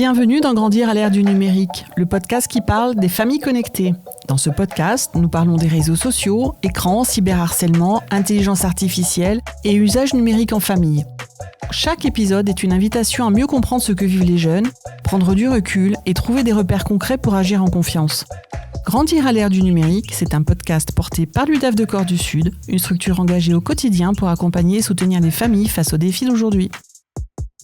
Bienvenue dans Grandir à l'ère du numérique, le podcast qui parle des familles connectées. Dans ce podcast, nous parlons des réseaux sociaux, écrans, cyberharcèlement, intelligence artificielle et usage numérique en famille. Chaque épisode est une invitation à mieux comprendre ce que vivent les jeunes, prendre du recul et trouver des repères concrets pour agir en confiance. Grandir à l'ère du numérique, c'est un podcast porté par l'UDAF de Corps du Sud, une structure engagée au quotidien pour accompagner et soutenir les familles face aux défis d'aujourd'hui.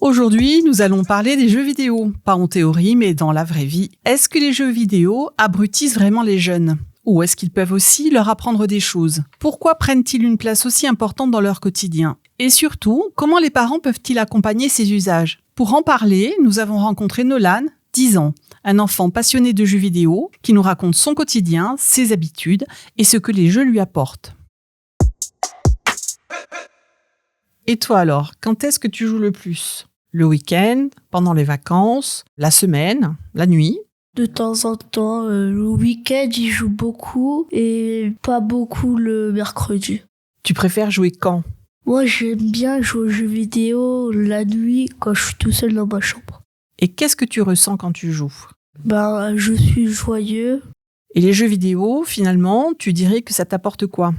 Aujourd'hui, nous allons parler des jeux vidéo, pas en théorie, mais dans la vraie vie. Est-ce que les jeux vidéo abrutissent vraiment les jeunes ? Ou est-ce qu'ils peuvent aussi leur apprendre des choses ? Pourquoi prennent-ils une place aussi importante dans leur quotidien ? Et surtout, comment les parents peuvent-ils accompagner ces usages ? Pour en parler, nous avons rencontré Nolan, 10 ans, un enfant passionné de jeux vidéo qui nous raconte son quotidien, ses habitudes et ce que les jeux lui apportent. Et toi alors, quand est-ce que tu joues le plus ? Le week-end, pendant les vacances, la semaine, la nuit ? De temps en temps, le week-end, j'y joue beaucoup et pas beaucoup le mercredi. Tu préfères jouer quand ? Moi, j'aime bien jouer aux jeux vidéo la nuit quand je suis tout seul dans ma chambre. Et qu'est-ce que tu ressens quand tu joues ? Je suis joyeux. Et les jeux vidéo, finalement, tu dirais que ça t'apporte quoi ?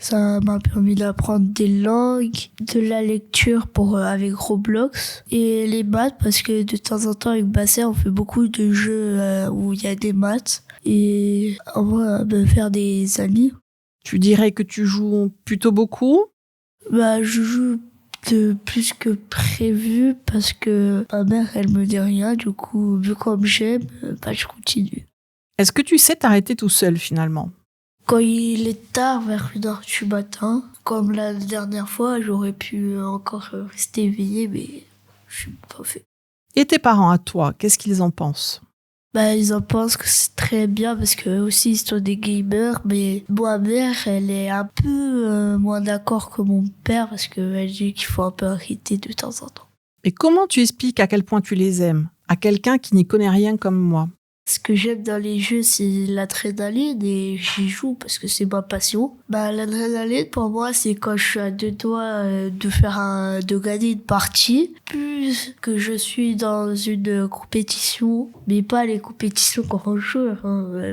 Ça m'a permis d'apprendre des langues, de la lecture avec Roblox et les maths parce que de temps en temps avec Basset on fait beaucoup de jeux où il y a des maths et on va me faire des amis. Tu dirais que tu joues plutôt beaucoup ? Je joue de plus que prévu parce que ma mère elle me dit rien, du coup vu comme j'aime, je continue. Est-ce que tu sais t'arrêter tout seul finalement ? Quand il est tard, vers 1h du matin, comme la dernière fois, j'aurais pu encore rester éveillée, mais je n'ai pas fait. Et tes parents à toi, qu'est-ce qu'ils en pensent ? Ils en pensent que c'est très bien parce qu'eux aussi ils sont des gamers, mais ma mère, elle est un peu moins d'accord que mon père parce qu'elle dit qu'il faut un peu arrêter de temps en temps. Et comment tu expliques à quel point tu les aimes à quelqu'un qui n'y connaît rien comme moi ? Ce que j'aime dans les jeux, c'est l'adrénaline et j'y joue parce que c'est ma passion. L'adrénaline, pour moi, c'est quand je suis à 2 doigts de gagner une partie. Plus que je suis dans une compétition, mais pas les compétitions quand on joue,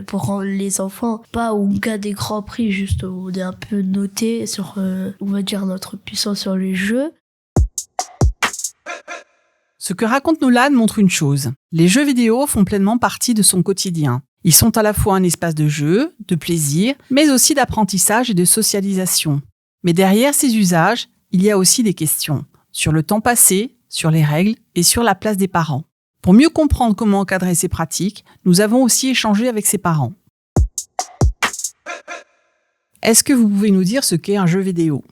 pour les enfants. Pas où on gagne des grands prix, juste où on est un peu noté sur, on va dire, notre puissance sur les jeux. Ce que raconte Nolan montre une chose. Les jeux vidéo font pleinement partie de son quotidien. Ils sont à la fois un espace de jeu, de plaisir, mais aussi d'apprentissage et de socialisation. Mais derrière ces usages, il y a aussi des questions. Sur le temps passé, sur les règles et sur la place des parents. Pour mieux comprendre comment encadrer ces pratiques, nous avons aussi échangé avec ses parents. Est-ce que vous pouvez nous dire ce qu'est un jeu vidéo ?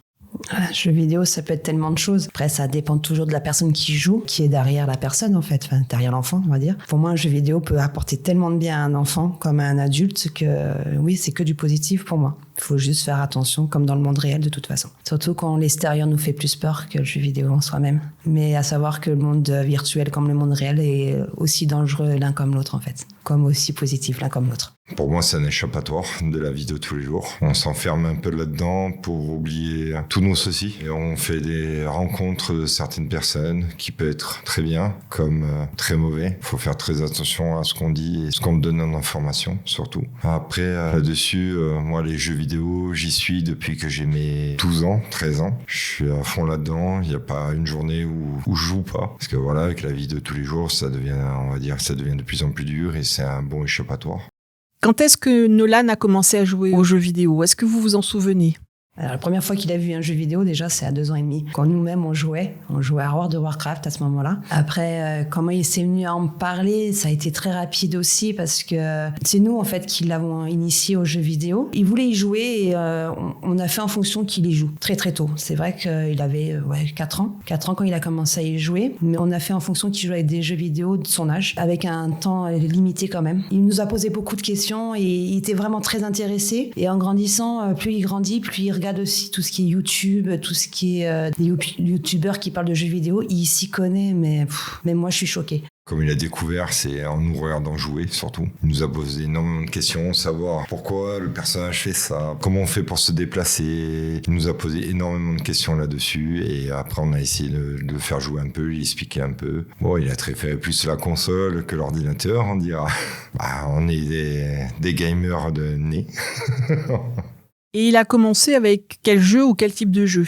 Un jeu vidéo, ça peut être tellement de choses. Après, ça dépend toujours de la personne qui joue, qui est derrière la personne, en fait. Enfin, derrière l'enfant, on va dire. Pour moi, un jeu vidéo peut apporter tellement de bien à un enfant comme à un adulte que, oui, c'est que du positif pour moi. Il faut juste faire attention, comme dans le monde réel, de toute façon. Surtout quand l'extérieur nous fait plus peur que le jeu vidéo en soi-même. Mais à savoir que le monde virtuel comme le monde réel est aussi dangereux l'un comme l'autre, en fait. Comme aussi positif l'un comme l'autre. Pour moi, c'est un échappatoire de la vie de tous les jours. On s'enferme un peu là-dedans pour oublier tous nos soucis. Et on fait des rencontres de certaines personnes qui peuvent être très bien comme très mauvais. Il faut faire très attention à ce qu'on dit et ce qu'on donne en information, surtout. Après, là-dessus, moi, les jeux vidéo, j'y suis depuis que j'ai mes 12 ans, 13 ans. Je suis à fond là-dedans. Il n'y a pas une journée où je joue pas. Parce que voilà, avec la vie de tous les jours, ça devient, on va dire, ça devient de plus en plus dur et c'est un bon échappatoire. Quand est-ce que Nolan a commencé à jouer aux jeux vidéo ? Est-ce que vous vous en souvenez ? Alors, la première fois qu'il a vu un jeu vidéo, déjà, c'est à 2 ans et demi. Quand nous-mêmes, on jouait à World of Warcraft à ce moment-là. Après, comment il s'est venu à en parler, ça a été très rapide aussi parce que c'est nous, en fait, qui l'avons initié aux jeux vidéo. Il voulait y jouer et on a fait en fonction qu'il y joue très, très tôt. C'est vrai qu'il avait 4 ans. 4 ans quand il a commencé à y jouer. Mais on a fait en fonction qu'il jouait avec des jeux vidéo de son âge, avec un temps limité quand même. Il nous a posé beaucoup de questions et il était vraiment très intéressé. Et en grandissant, plus il grandit, plus il regarde aussi tout ce qui est YouTube, tout ce qui est des youtubeurs qui parlent de jeux vidéo. Il s'y connaît, mais moi, je suis choquée. Comme il a découvert, c'est en nous regardant jouer, surtout. Il nous a posé énormément de questions, savoir pourquoi le personnage fait ça, comment on fait pour se déplacer. Il nous a posé énormément de questions là-dessus, et après on a essayé de le faire jouer un peu, lui expliquer un peu. Bon, il a préféré plus la console que l'ordinateur, on dira. On est des gamers de nez. Et il a commencé avec quel jeu ou quel type de jeu ?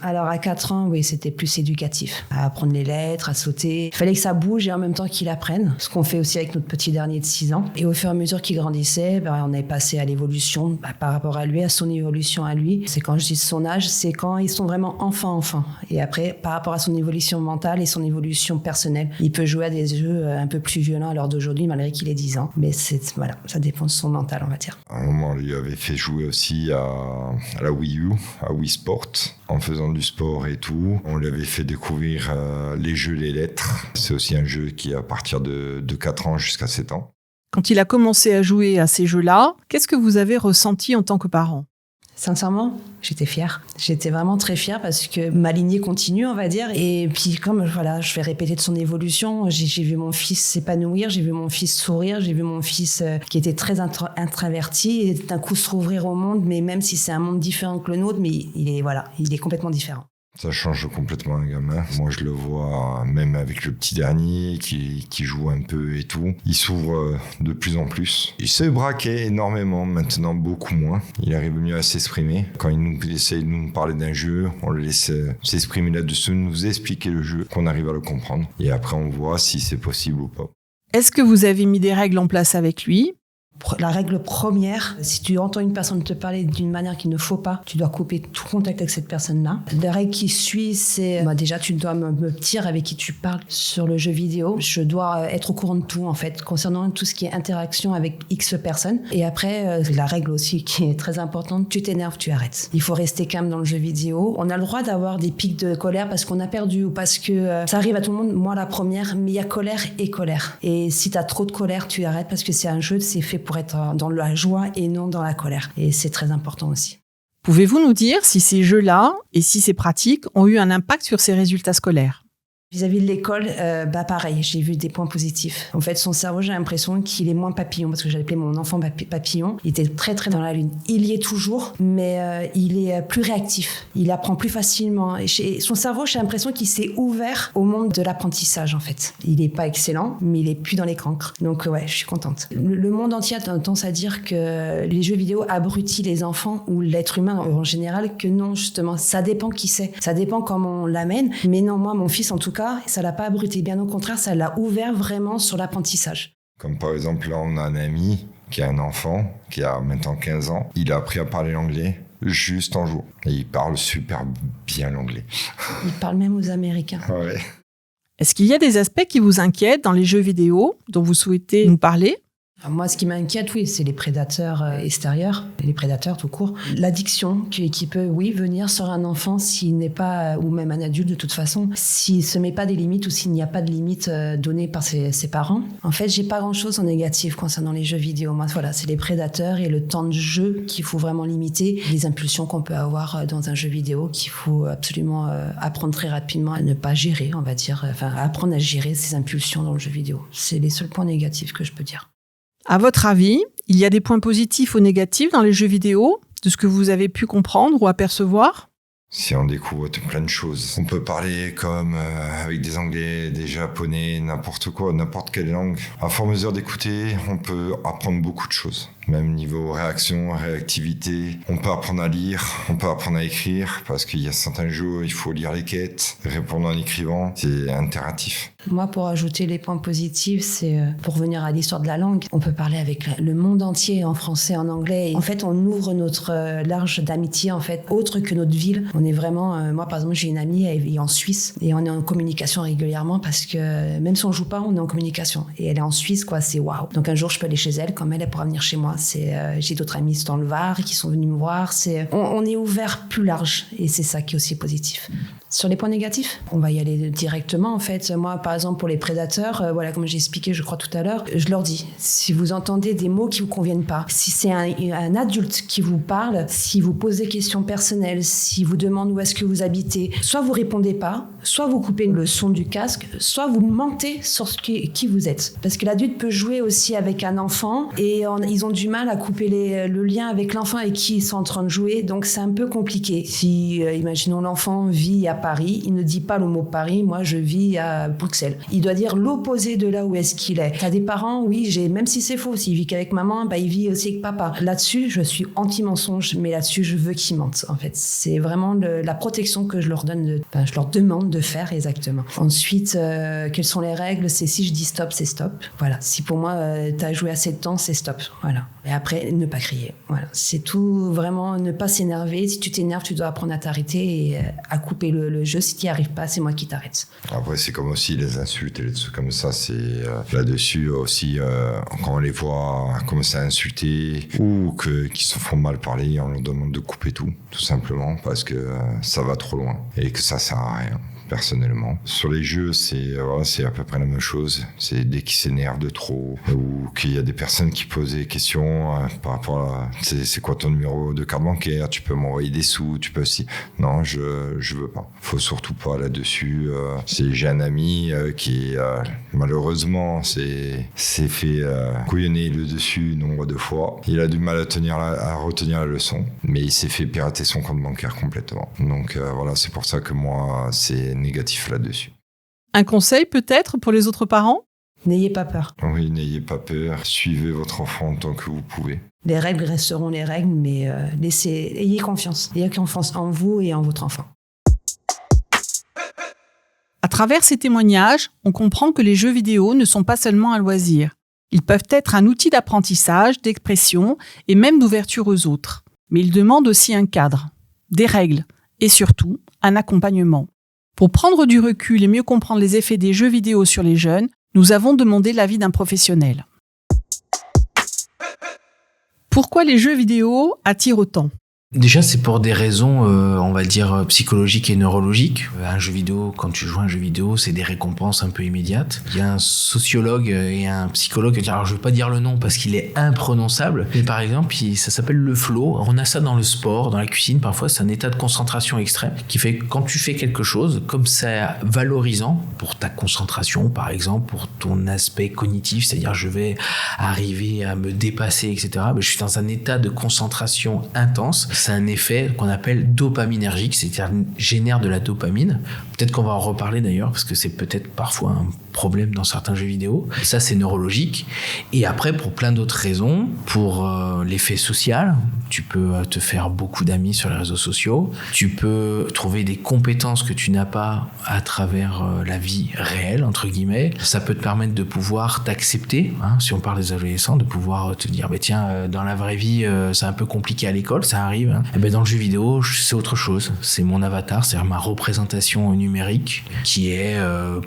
Alors à 4 ans, oui, c'était plus éducatif. À apprendre les lettres, à sauter. Il fallait que ça bouge et en même temps qu'il apprenne. Ce qu'on fait aussi avec notre petit dernier de 6 ans. Et au fur et à mesure qu'il grandissait, on est passé à l'évolution par rapport à lui, à son évolution à lui. C'est quand je dis son âge, c'est quand ils sont vraiment enfants. Et après, par rapport à son évolution mentale et son évolution personnelle, il peut jouer à des jeux un peu plus violents à l'heure d'aujourd'hui, malgré qu'il ait 10 ans. Mais voilà, ça dépend de son mental, on va dire. À un moment, on lui avait fait jouer aussi à la Wii U, à Wii Sport, en faisant du sport et tout. On lui avait fait découvrir les jeux, les lettres. C'est aussi un jeu qui est à partir de 4 ans jusqu'à 7 ans. Quand il a commencé à jouer à ces jeux-là, qu'est-ce que vous avez ressenti en tant que parent ? Sincèrement, j'étais fière. J'étais vraiment très fière parce que ma lignée continue, on va dire. Et puis comme je vais répéter de son évolution, j'ai vu mon fils s'épanouir, j'ai vu mon fils sourire, j'ai vu mon fils qui était très introverti et d'un coup se rouvrir au monde, mais même si c'est un monde différent que le nôtre, mais il est complètement différent. Ça change complètement un gamin. Moi, je le vois même avec le petit dernier qui joue un peu et tout. Il s'ouvre de plus en plus. Il se braquait énormément, maintenant beaucoup moins. Il arrive mieux à s'exprimer. Quand il essaye de nous parler d'un jeu, on le laisse s'exprimer là-dessus, nous expliquer le jeu, qu'on arrive à le comprendre. Et après, on voit si c'est possible ou pas. Est-ce que vous avez mis des règles en place avec lui ? La règle première, si tu entends une personne te parler d'une manière qu'il ne faut pas, tu dois couper tout contact avec cette personne-là. La règle qui suit, c'est déjà tu dois me dire avec qui tu parles sur le jeu vidéo. Je dois être au courant de tout en fait, concernant tout ce qui est interaction avec X personnes. Et après, la règle aussi qui est très importante, tu t'énerves, tu arrêtes. Il faut rester calme dans le jeu vidéo. On a le droit d'avoir des pics de colère parce qu'on a perdu ou parce que ça arrive à tout le monde, moi la première, mais il y a colère et colère. Et si tu as trop de colère, tu arrêtes parce que c'est un jeu, c'est fait pour être dans la joie et non dans la colère. Et c'est très important aussi. Pouvez-vous nous dire si ces jeux-là et si ces pratiques ont eu un impact sur ses résultats scolaires ? Vis-à-vis de l'école, pareil, j'ai vu des points positifs. En fait, son cerveau, j'ai l'impression qu'il est moins papillon, parce que j'appelais mon enfant papillon. Il était très, très dans la lune. Il y est toujours, mais il est plus réactif. Il apprend plus facilement. Et son cerveau, j'ai l'impression qu'il s'est ouvert au monde de l'apprentissage, en fait. Il n'est pas excellent, mais il est plus dans les cancres. Donc, ouais, je suis contente. Le monde entier a tendance à dire que les jeux vidéo abrutissent les enfants ou l'être humain en général, que non, justement. Ça dépend qui c'est. Ça dépend comment on l'amène. Mais non, moi, mon fils, en tout cas, ça l'a pas abruti, bien au contraire, ça l'a ouvert vraiment sur l'apprentissage. Comme par exemple, là, on a un ami qui a un enfant qui a maintenant 15 ans. Il a appris à parler l'anglais juste en jouant. Et il parle super bien l'anglais. Il parle même aux Américains. Ouais. Est-ce qu'il y a des aspects qui vous inquiètent dans les jeux vidéo dont vous souhaitez nous parler ? Moi, ce qui m'inquiète, oui, c'est les prédateurs extérieurs, les prédateurs tout court. L'addiction qui peut, oui, venir sur un enfant s'il n'est pas, ou même un adulte de toute façon, s'il ne se met pas des limites ou s'il n'y a pas de limites données par ses parents. En fait, j'ai pas grand-chose en négatif concernant les jeux vidéo. Moi, voilà, c'est les prédateurs et le temps de jeu qu'il faut vraiment limiter, les impulsions qu'on peut avoir dans un jeu vidéo qu'il faut absolument apprendre très rapidement à ne pas gérer, on va dire, enfin, apprendre à gérer ses impulsions dans le jeu vidéo. C'est les seuls points négatifs que je peux dire. À votre avis, il y a des points positifs ou négatifs dans les jeux vidéo, de ce que vous avez pu comprendre ou apercevoir ? Si on découvre plein de choses. On peut parler comme avec des Anglais, des Japonais, n'importe quoi, n'importe quelle langue. À fur et à mesure d'écouter, on peut apprendre beaucoup de choses. Même niveau réaction, réactivité. On peut apprendre à lire, on peut apprendre à écrire, parce qu'il y a certains jeux, il faut lire les quêtes, répondre en écrivant. C'est interactif. Moi, pour ajouter les points positifs, c'est pour revenir à l'histoire de la langue. On peut parler avec le monde entier, en français, en anglais. Et en fait, on ouvre notre large d'amitié, en fait, autre que notre ville. On est vraiment... moi, par exemple, j'ai une amie, elle vit en Suisse, et on est en communication régulièrement, parce que même si on joue pas, on est en communication. Et elle est en Suisse, quoi, c'est waouh. Donc un jour, je peux aller chez elle, comme elle pourra venir chez moi. J'ai d'autres amis dans le Var qui sont venus me voir. On est ouvert plus large, et c'est ça qui est aussi positif. Sur les points négatifs, on va y aller directement en fait. Moi, par exemple, pour les prédateurs, voilà, comme j'ai expliqué, je crois tout à l'heure, je leur dis, si vous entendez des mots qui vous conviennent pas, si c'est un adulte qui vous parle, si vous pose des questions personnelles, si vous demande où est-ce que vous habitez, soit vous répondez pas, soit vous coupez le son du casque, soit vous mentez sur qui vous êtes. Parce que l'adulte peut jouer aussi avec un enfant et ils ont du mal à couper le lien avec l'enfant avec qui ils sont en train de jouer, donc c'est un peu compliqué. Si, imaginons, l'enfant vit à Paris, il ne dit pas le mot Paris, moi je vis à Bruxelles. Il doit dire l'opposé de là où est-ce qu'il est. T'as des parents, oui, même si c'est faux, s'il vit qu'avec maman, il vit aussi avec papa. Là-dessus, je suis anti-mensonge, mais là-dessus, je veux qu'ils mentent, en fait. C'est vraiment la protection que je leur demande de faire exactement. Ensuite, quelles sont les règles? C'est si je dis stop, c'est stop. Voilà. Si pour moi, t'as joué assez de temps, c'est stop. Voilà. Et après, ne pas crier. Voilà. C'est tout, vraiment, ne pas s'énerver. Si tu t'énerves, tu dois apprendre à t'arrêter et à couper le jeu. Si tu n'y arrives pas, c'est moi qui t'arrête. Après, c'est comme aussi les insultes et les trucs comme ça. C'est là-dessus aussi, quand on les voit commencer à insulter ou qu'ils se font mal parler, on leur demande de couper tout simplement, parce que ça va trop loin et que ça sert à rien. Personnellement, sur les jeux, c'est à peu près la même chose. C'est dès qu'ils s'énervent de trop ou qu'il y a des personnes qui posent des questions par rapport à c'est quoi ton numéro de carte bancaire, tu peux m'envoyer des sous, tu peux aussi. Non, je veux pas. Faut surtout pas là-dessus. J'ai un ami qui malheureusement s'est fait couillonner le dessus nombre de fois. Il a du mal à retenir la leçon, mais il s'est fait pirater son compte bancaire complètement. Donc voilà, c'est pour ça que moi c'est négatif là-dessus. Un conseil peut-être pour les autres parents ? N'ayez pas peur. Oui, n'ayez pas peur. Suivez votre enfant tant que vous pouvez. Les règles resteront les règles, mais ayez confiance. Ayez confiance en vous et en votre enfant. À travers ces témoignages, on comprend que les jeux vidéo ne sont pas seulement un loisir. Ils peuvent être un outil d'apprentissage, d'expression et même d'ouverture aux autres. Mais ils demandent aussi un cadre, des règles et surtout un accompagnement. Pour prendre du recul et mieux comprendre les effets des jeux vidéo sur les jeunes, nous avons demandé l'avis d'un professionnel. Pourquoi les jeux vidéo attirent autant ? Déjà, c'est pour des raisons, on va dire, psychologiques et neurologiques. Un jeu vidéo, quand tu joues à un jeu vidéo, c'est des récompenses un peu immédiates. Il y a un sociologue et un psychologue, alors je ne vais pas dire le nom parce qu'il est imprononçable, mais par exemple, ça s'appelle le flow. On a ça dans le sport, dans la cuisine, parfois c'est un état de concentration extrême qui fait que quand tu fais quelque chose, comme c'est valorisant pour ta concentration, par exemple, pour ton aspect cognitif, c'est-à-dire je vais arriver à me dépasser, etc., mais je suis dans un état de concentration intense. C'est un effet qu'on appelle dopaminergique, c'est-à-dire génère de la dopamine. Peut-être qu'on va en reparler d'ailleurs, parce que c'est peut-être parfois un problème dans certains jeux vidéo. Ça, c'est neurologique. Et après, pour plein d'autres raisons, pour l'effet social, tu peux te faire beaucoup d'amis sur les réseaux sociaux. Tu peux trouver des compétences que tu n'as pas à travers la vie réelle, entre guillemets. Ça peut te permettre de pouvoir t'accepter, si on parle des adolescents, de pouvoir te dire, tiens, dans la vraie vie, c'est un peu compliqué à l'école, ça arrive. Et dans le jeu vidéo, c'est autre chose. C'est mon avatar, c'est-à-dire ma représentation numérique qui est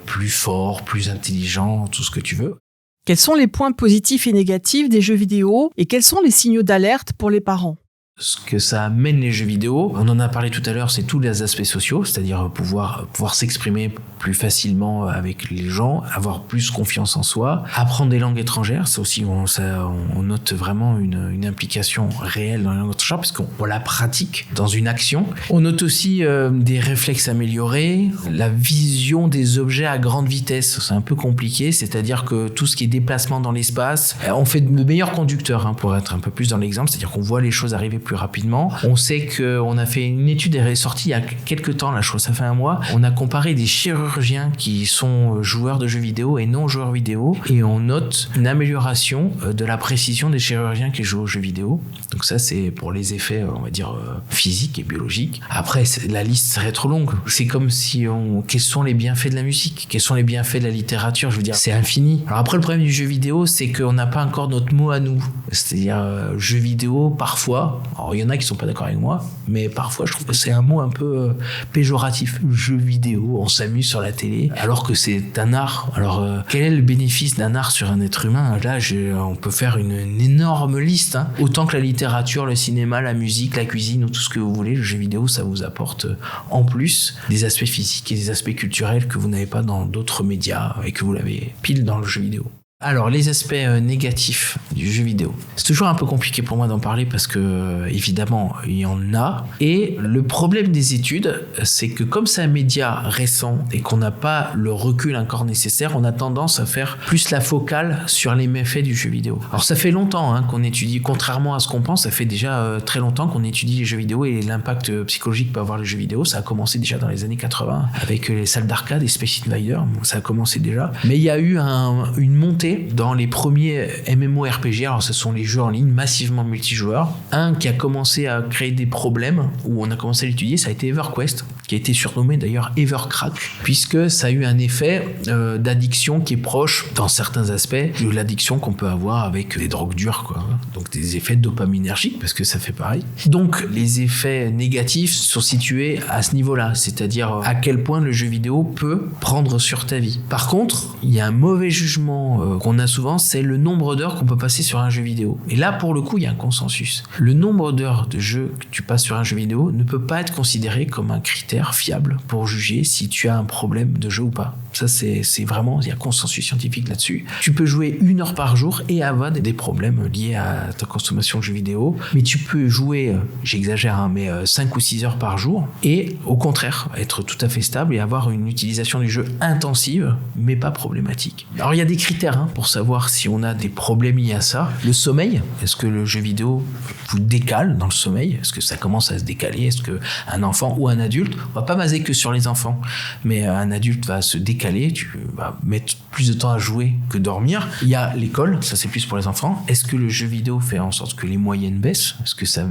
plus fort, plus intelligent, tout ce que tu veux. Quels sont les points positifs et négatifs des jeux vidéo et quels sont les signaux d'alerte pour les parents ? Ce que ça amène les jeux vidéo, on en a parlé tout à l'heure, c'est tous les aspects sociaux, c'est-à-dire pouvoir s'exprimer plus facilement avec les gens, avoir plus confiance en soi, apprendre des langues étrangères, c'est aussi on note vraiment une implication réelle dans les langues étrangères parce qu'on la pratique dans une action. On note aussi des réflexes améliorés, la vision des objets à grande vitesse, c'est un peu compliqué, c'est-à-dire que tout ce qui est déplacement dans l'espace, on fait de meilleurs conducteurs pour être un peu plus dans l'exemple, c'est-à-dire qu'on voit les choses arriver plus rapidement. On sait qu'on a fait une étude, elle est sortie il y a quelques temps, là, je crois que ça fait un mois. On a comparé des chirurgiens qui sont joueurs de jeux vidéo et non joueurs vidéo et on note une amélioration de la précision des chirurgiens qui jouent aux jeux vidéo. Donc ça, c'est pour les effets, on va dire, physiques et biologiques. Après, la liste serait trop longue. C'est comme si quels sont les bienfaits de la musique? Quels sont les bienfaits de la littérature? Je veux dire, c'est infini. Alors après, le problème du jeu vidéo, c'est qu'on n'a pas encore notre mot à nous. C'est-à-dire, jeu vidéo, parfois, Alors il y en a qui sont pas d'accord avec moi, mais parfois je trouve que c'est un mot un peu péjoratif. Jeu vidéo, on s'amuse sur la télé, alors que c'est un art. Alors quel est le bénéfice d'un art sur un être humain? Là, on peut faire une énorme liste, hein. Autant que la littérature, le cinéma, la musique, la cuisine ou tout ce que vous voulez, le jeu vidéo, ça vous apporte en plus des aspects physiques et des aspects culturels que vous n'avez pas dans d'autres médias et que vous l'avez pile dans le jeu vidéo. Alors, les aspects négatifs du jeu vidéo. C'est toujours un peu compliqué pour moi d'en parler parce que, évidemment, il y en a. Et le problème des études, c'est que comme c'est un média récent et qu'on n'a pas le recul encore nécessaire, on a tendance à faire plus la focale sur les méfaits du jeu vidéo. Alors, ça fait longtemps qu'on étudie, contrairement à ce qu'on pense, ça fait déjà très longtemps qu'on étudie les jeux vidéo et l'impact psychologique que peut avoir les jeux vidéo. Ça a commencé déjà dans les années 80 avec les salles d'arcade et Space Invader. Ça a commencé déjà. Mais il y a eu une montée dans les premiers MMORPG, alors ce sont les jeux en ligne massivement multijoueurs. Un qui a commencé à créer des problèmes, où on a commencé à l'étudier, ça a été EverQuest, qui a été surnommé d'ailleurs Evercrack, puisque ça a eu un effet d'addiction qui est proche, dans certains aspects, de l'addiction qu'on peut avoir avec des drogues dures, quoi. Donc des effets dopaminergiques, parce que ça fait pareil. Donc les effets négatifs sont situés à ce niveau-là, c'est-à-dire à quel point le jeu vidéo peut prendre sur ta vie. Par contre, il y a un mauvais jugement qu'on a souvent, c'est le nombre d'heures qu'on peut passer sur un jeu vidéo. Et là, pour le coup, il y a un consensus. Le nombre d'heures de jeu que tu passes sur un jeu vidéo ne peut pas être considéré comme un critère fiable pour juger si tu as un problème de jeu ou pas. Ça, c'est vraiment, il y a consensus scientifique là-dessus. Tu peux jouer 1 heure par jour et avoir des problèmes liés à ta consommation de jeux vidéo, mais tu peux jouer, j'exagère, mais 5 ou 6 heures par jour et au contraire, être tout à fait stable et avoir une utilisation du jeu intensive, mais pas problématique. Alors, il y a des critères pour savoir si on a des problèmes liés à ça. Le sommeil, est-ce que le jeu vidéo vous décale dans le sommeil? Est-ce que ça commence à se décaler? Est-ce qu'un enfant ou un adulte, on va pas baser que sur les enfants, mais un adulte va se décaler, tu vas mettre plus de temps à jouer que dormir. Il y a l'école, ça c'est plus pour les enfants. Est-ce que le jeu vidéo fait en sorte que les moyennes baissent? Est-ce que ça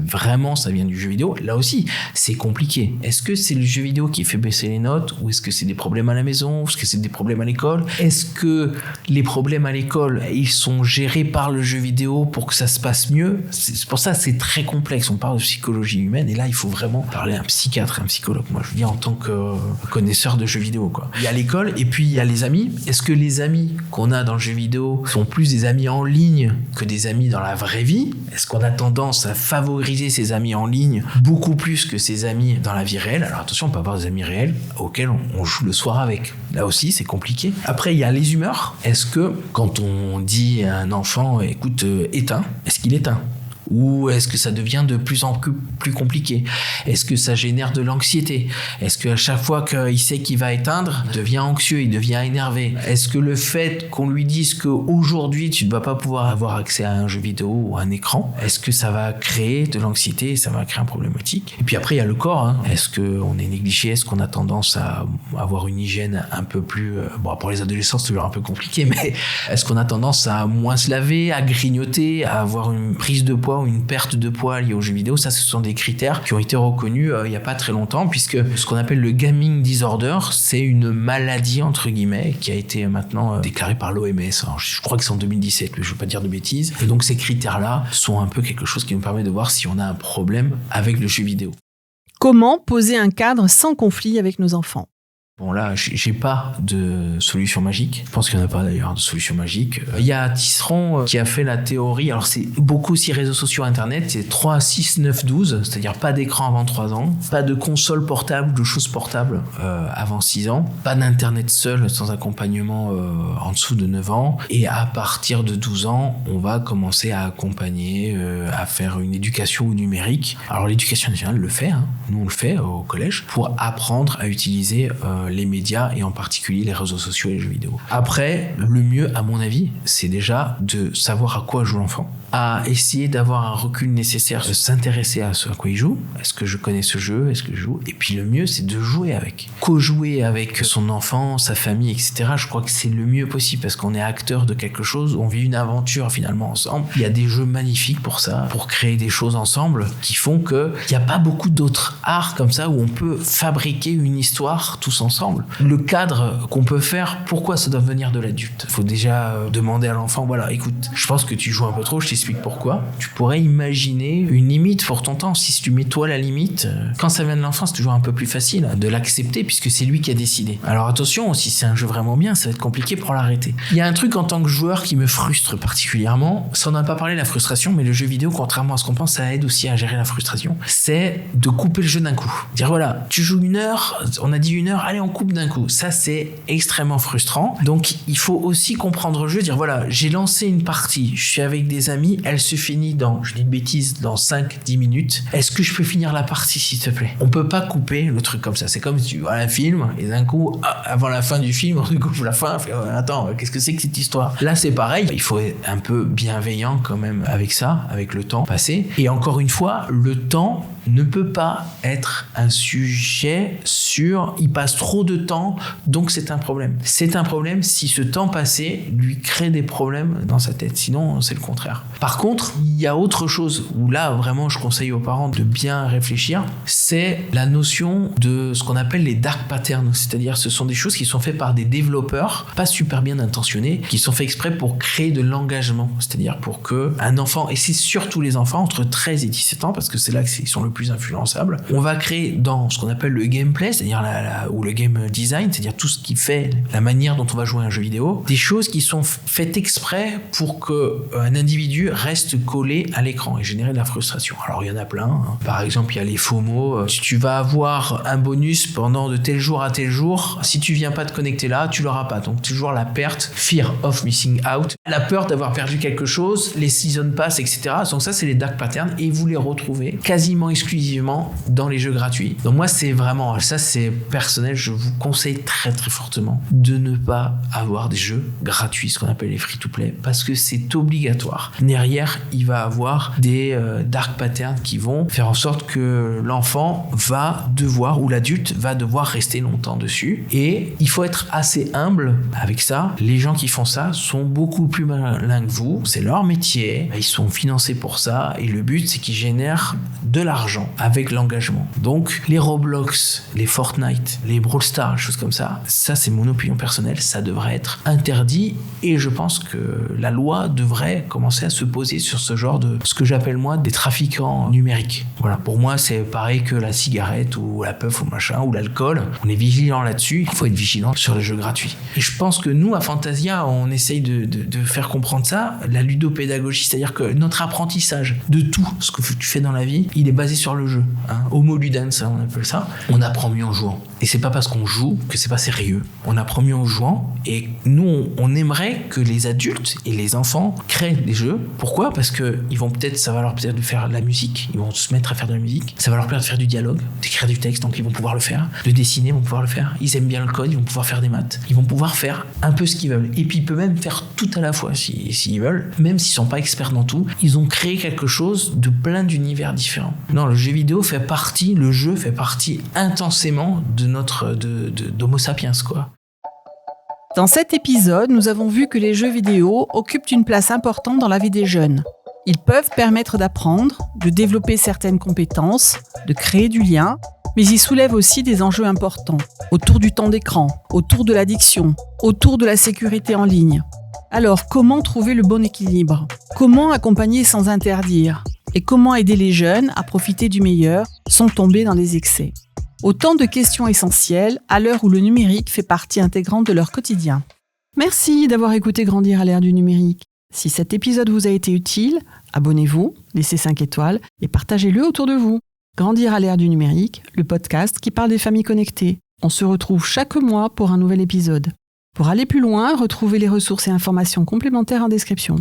vient du jeu vidéo? Là aussi, c'est compliqué. Est-ce que c'est le jeu vidéo qui fait baisser les notes? Ou est-ce que c'est des problèmes à la maison? Est-ce que c'est des problèmes à l'école? Est-ce que les problèmes à l'école, ils sont gérés par le jeu vidéo pour que ça se passe mieux? C'est pour ça que c'est très complexe. On parle de psychologie humaine et là, il faut vraiment parler à un psychiatre, un psychologue. Moi, je dis en tant que connaisseur de jeux vidéo, quoi. Il y a l'école et puis il y a les amis. Est-ce que les amis qu'on a dans le jeu vidéo sont plus des amis en ligne que des amis dans la vraie vie? Est-ce qu'on a tendance à favoriser ses amis en ligne beaucoup plus que ses amis dans la vie réelle? Alors attention, on peut avoir des amis réels auxquels on joue le soir avec. Là aussi, c'est compliqué. Après, il y a les humeurs. Est-ce que quand on dit à un enfant, écoute, éteins, est-ce qu'il éteint? Ou est-ce que ça devient de plus en plus compliqué? Est-ce que ça génère de l'anxiété? Est-ce qu'à chaque fois qu'il sait qu'il va éteindre, il devient anxieux, il devient énervé? Est-ce que le fait qu'on lui dise qu'aujourd'hui tu ne vas pas pouvoir avoir accès à un jeu vidéo ou à un écran, est-ce que ça va créer de l'anxiété et ça va créer un problématique? Et puis après il y a le corps, Est-ce qu'on est négligé? Est-ce qu'on a tendance à avoir une hygiène un peu plus... Bon, pour les adolescents c'est toujours un peu compliqué, mais est-ce qu'on a tendance à moins se laver, à grignoter, à avoir une prise de poids ou une perte de poids liée aux jeux vidéo? Ça, ce sont des critères qui ont été reconnus il n'y a pas très longtemps, puisque ce qu'on appelle le gaming disorder, c'est une maladie, entre guillemets, qui a été maintenant déclarée par l'OMS. Alors, je crois que c'est en 2017, mais je ne veux pas dire de bêtises. Et donc, ces critères-là sont un peu quelque chose qui nous permet de voir si on a un problème avec le jeu vidéo. Comment poser un cadre sans conflit avec nos enfants? Bon là, j'ai pas de solution magique. Je pense qu'il n'y en a pas d'ailleurs de solution magique. Il y a Tisserand qui a fait la théorie, alors c'est beaucoup aussi réseaux sociaux internet, c'est 3, 6, 9, 12, c'est-à-dire pas d'écran avant 3 ans, pas de console portable, de choses portables avant 6 ans, pas d'internet seul sans accompagnement en dessous de 9 ans, et à partir de 12 ans, on va commencer à accompagner, à faire une éducation au numérique. Alors l'éducation nationale le fait, nous on le fait au collège, pour apprendre à utiliser les médias et en particulier les réseaux sociaux et les jeux vidéo. Après, le mieux, à mon avis, c'est déjà de savoir à quoi joue l'enfant, à essayer d'avoir un recul nécessaire, de s'intéresser à ce à quoi il joue. Est-ce que je connais ce jeu? Est-ce que je joue? Et puis le mieux, c'est de jouer avec. Co-jouer avec son enfant, sa famille, etc. Je crois que c'est le mieux possible parce qu'on est acteur de quelque chose, on vit une aventure finalement ensemble. Il y a des jeux magnifiques pour ça, pour créer des choses ensemble qui font qu'il n'y a pas beaucoup d'autres arts comme ça où on peut fabriquer une histoire tous ensemble. ensemble. Le cadre qu'on peut faire, pourquoi ça doit venir de l'adulte? Il faut déjà demander à l'enfant, voilà, écoute, je pense que tu joues un peu trop, je t'explique pourquoi. Tu pourrais imaginer une limite pour ton temps. Si tu mets toi la limite, quand ça vient de l'enfant, c'est toujours un peu plus facile de l'accepter puisque c'est lui qui a décidé. Alors attention, si c'est un jeu vraiment bien, ça va être compliqué pour l'arrêter. Il y a un truc en tant que joueur qui me frustre particulièrement, ça on n'a pas parlé de la frustration, mais le jeu vidéo, contrairement à ce qu'on pense, ça aide aussi à gérer la frustration, c'est de couper le jeu d'un coup. Dire voilà, tu joues 1 heure, on a dit 1 heure, allez on coupe d'un coup. Ça c'est extrêmement frustrant, donc il faut aussi comprendre le jeu, dire voilà, j'ai lancé une partie, je suis avec des amis, elle se finit dans, je dis une bêtise, dans 5-10 minutes, est-ce que je peux finir la partie s'il te plaît? On peut pas couper le truc comme ça, c'est comme si tu vois un film et d'un coup, avant la fin du film, on coupe la fin, on fait, attends, qu'est-ce que c'est que cette histoire? Là c'est pareil, il faut être un peu bienveillant quand même avec ça, avec le temps passé, et encore une fois, le temps ne peut pas être un sujet sur il passe trop de temps, donc c'est un problème. C'est un problème si ce temps passé lui crée des problèmes dans sa tête, sinon c'est le contraire. Par contre, il y a autre chose où là vraiment je conseille aux parents de bien réfléchir, c'est la notion de ce qu'on appelle les dark patterns, c'est-à-dire ce sont des choses qui sont faites par des développeurs pas super bien intentionnés, qui sont faits exprès pour créer de l'engagement, c'est-à-dire pour que un enfant, et c'est surtout les enfants entre 13 et 17 ans, parce que c'est là qu'ils sont le plus influençables, on va créer dans ce qu'on appelle le gameplay, c'est-à-dire ou le game design, c'est-à-dire tout ce qui fait la manière dont on va jouer à un jeu vidéo, des choses qui sont faites exprès pour qu'un individu reste collé à l'écran et générer de la frustration. Alors il y en a plein, hein. Par exemple il y a les FOMO, tu vas avoir un bonus pendant de tel jour à tel jour, si tu viens pas te connecter là, tu l'auras pas, donc toujours la perte, fear of missing out, la peur d'avoir perdu quelque chose, les season pass, etc. Donc ça c'est les dark patterns et vous les retrouvez quasiment exclusivement dans les jeux gratuits. Donc moi c'est vraiment, ça c'est personnel, je vous conseille très très fortement de ne pas avoir des jeux gratuits, ce qu'on appelle les free-to-play, parce que c'est obligatoire. Derrière, il va avoir des dark patterns qui vont faire en sorte que l'enfant va devoir, ou l'adulte va devoir rester longtemps dessus, et il faut être assez humble avec ça. Les gens qui font ça sont beaucoup plus malins que vous, c'est leur métier, ils sont financés pour ça, et le but c'est qu'ils génèrent de l'argent avec l'engagement. Donc les Roblox, les Fortnite, les Brawl Stars, choses comme ça c'est mon opinion personnelle, ça devrait être interdit, et je pense que la loi devrait commencer à se poser sur ce genre de, ce que j'appelle moi des trafiquants numériques. Voilà, pour moi c'est pareil que la cigarette ou la puff ou machin ou l'alcool, on est vigilant là-dessus, il faut être vigilant sur les jeux gratuits. Et je pense que nous à Fantasia on essaye de faire comprendre ça, la ludopédagogie, c'est-à-dire que notre apprentissage de tout ce que tu fais dans la vie, il est basé sur le jeu, hein. Homo ludens, on appelle ça. On apprend mieux en jouant. Et c'est pas parce qu'on joue que c'est pas sérieux. On apprend mieux en jouant, et nous on aimerait que les adultes et les enfants créent des jeux. Pourquoi? Parce que ils vont peut-être, ça va leur permettre de faire de la musique, ils vont se mettre à faire de la musique, ça va leur permettre de faire du dialogue, d'écrire du texte, donc ils vont pouvoir le faire, de dessiner, ils vont pouvoir le faire, ils aiment bien le code, ils vont pouvoir faire des maths, ils vont pouvoir faire un peu ce qu'ils veulent, et puis ils peuvent même faire tout à la fois s'ils veulent, même s'ils sont pas experts dans tout, ils ont créé quelque chose de plein d'univers différents. Non, le jeu vidéo fait partie intensément de notre d'Homo sapiens, quoi. Dans cet épisode, nous avons vu que les jeux vidéo occupent une place importante dans la vie des jeunes. Ils peuvent permettre d'apprendre, de développer certaines compétences, de créer du lien, mais ils soulèvent aussi des enjeux importants, autour du temps d'écran, autour de l'addiction, autour de la sécurité en ligne. Alors, comment trouver le bon équilibre? Comment accompagner sans interdire? Et comment aider les jeunes à profiter du meilleur sans tomber dans les excès? Autant de questions essentielles à l'heure où le numérique fait partie intégrante de leur quotidien. Merci d'avoir écouté Grandir à l'ère du numérique. Si cet épisode vous a été utile, abonnez-vous, laissez 5 étoiles et partagez-le autour de vous. Grandir à l'ère du numérique, le podcast qui parle des familles connectées. On se retrouve chaque mois pour un nouvel épisode. Pour aller plus loin, retrouvez les ressources et informations complémentaires en description.